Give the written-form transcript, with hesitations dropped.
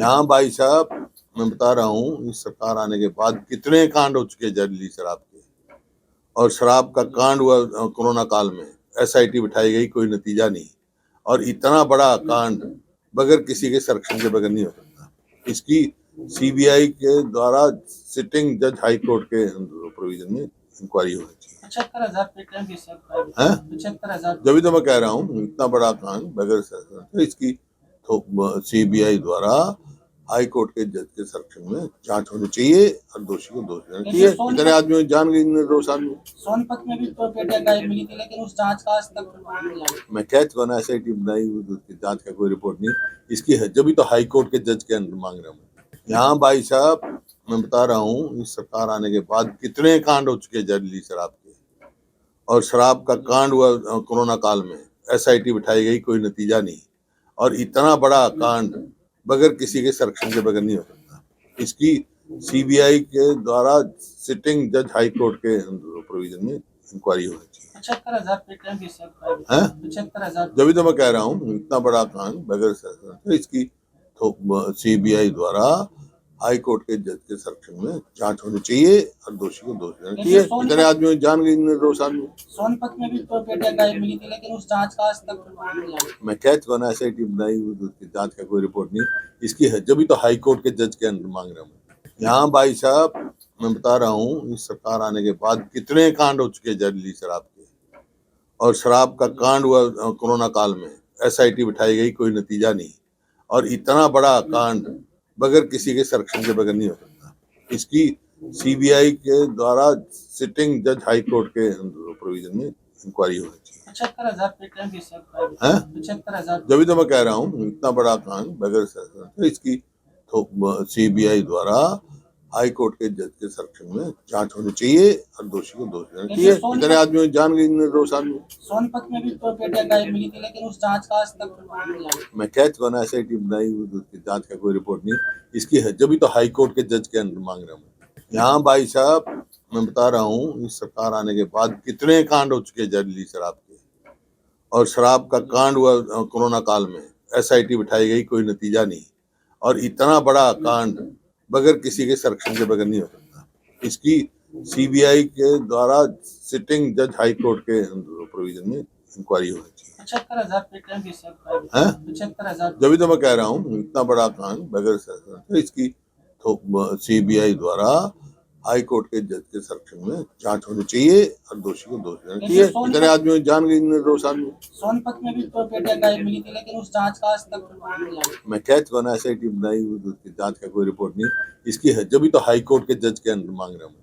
यहाँ भाई साहब मैं बता रहा हूँ, इस सरकार आने के बाद कितने कांड हो चुके हैं जहरीली शराब के। और शराब का कांड हुआ कोरोना काल में, एसआईटी बिठाई गई, कोई नतीजा नहीं। और इतना बड़ा कांड बगैर किसी के संरक्षण के बगैर नहीं हो सकता। इसकी सीबीआई के द्वारा सिटिंग जज हाई कोर्ट के प्रोविजन में इंक्वायरी होनी चाहिए। 75,000 जब तो मैं कह रहा हूँ, इतना बड़ा कांड बगैर तो इसकी सीबीआई द्वारा हाई कोर्ट के जज के संरक्षण में जांच होनी चाहिए और दोषी को दोष देना चाहिए। इतने आदमी जान गए, निर्दोष आदमी। सोनपत में भी तो पेटियां गायब मिली थी, लेकिन उस जांच का आज तक रिपोर्ट नहीं आई। मैं कह चुका ना, एसआईटी बनाई, उसकी जांच का कोई रिपोर्ट नहीं। इसकी है जब तो हाई कोर्ट के जज के अंदर मांग रहा हूँ। यहाँ भाई साहब मैं बता रहा हूँ, इस सरकार आने के बाद कितने कांड हो चुके हैं जहरीली शराब के। और शराब का कांड हुआ कोरोना काल में, एसआईटी बिठाई गई, कोई नतीजा नहीं। और इतना बड़ा कांड बगैर किसी के संरक्षण के बगैर नहीं हो सकता। इसकी सीबीआई के द्वारा सिटिंग जज हाई कोर्ट के प्रोविजन में इंक्वायरी होनी चाहिए। 75,000 पेटियां भी सर। 75,000। जब तो मैं कह रहा हूँ, इतना बड़ा कांड बगैर तो इसकी सीबीआई द्वारा हाई कोर्ट के जज के संरक्षण में जांच होनी चाहिए और दोषी को दोष देना चाहिए। इतने आदमी जान गए, निर्दोष आदमी। सोनपत में भी तो पेटियां गायब मिली थी, लेकिन उस जांच का आज तक रिपोर्ट नहीं आई। मैं कह चुका ना, एसआईटी बनाई, उसकी जांच का कोई रिपोर्ट नहीं। इसकी है जब तो हाई कोर्ट के जज के अंदर मांग रहा हूँ। यहाँ भाई साहब मैं बता रहा हूँ, इस सरकार आने के बाद कितने कांड हो चुके हैं जहरीली शराब के। और शराब का कांड हुआ कोरोना काल में, एसआईटी बिठाई गई, कोई नतीजा नहीं। और इतना बड़ा कांड बगैर किसी के संरक्षण के बगैर नहीं हो सकता। इसकी सीबीआई के द्वारा सिटिंग जज हाई कोर्ट के प्रोविजन में इंक्वायरी होनी चाहिए। 75,000 पेटियां भी सर। 75,000। जब तो मैं कह रहा हूँ, इतना बड़ा कांड बगैर तो इसकी सीबीआई द्वारा हाई कोर्ट के जज के संरक्षण में जांच होनी चाहिए और दोषी को दोष देना चाहिए। इतने आदमी जान गए, निर्दोष आदमी। सोनपत में भी तो पेटियां गायब मिली थी, लेकिन उस जांच का आज तक रिपोर्ट नहीं आई। मैं कह चुका ना, एसआईटी बनाई, उसकी जांच का कोई रिपोर्ट नहीं। इसकी है जब तो हाई कोर्ट के जज के अंदर मांग रहा हूँ। यहाँ भाई साहब मैं बता रहा हूँ, इस सरकार आने के बाद कितने कांड हो चुके हैं जहरीली शराब के। और शराब का कांड हुआ कोरोना काल में, एसआईटी बिठाई गई, कोई नतीजा नहीं। और इतना बड़ा कांड बगैर किसी के संरक्षण के बगैर नहीं हो सकता। इसकी सीबीआई के द्वारा सिटिंग जज हाई कोर्ट के प्रोविजन में इंक्वायरी होनी चाहिए। 75,000 पेटियां भी सर। 75,000। जब तो मैं कह रहा हूँ, इतना बड़ा कांड बगैर तो इसकी सीबीआई द्वारा हाई कोर्ट के जज के संरक्षण में जांच होनी चाहिए और दोषी को दोष देना चाहिए। इतने आदमी जान गए, निर्दोष आदमी। सोनपत में भी तो पेटियां गायब मिली थी, लेकिन उस जांच का आज तक रिपोर्ट नहीं आई। मैं कह चुका ना, एसआईटी बनाई, उसकी जांच का कोई रिपोर्ट नहीं। इसकी है जब तो हाई कोर्ट के जज के अंदर मांग रहा हूँ।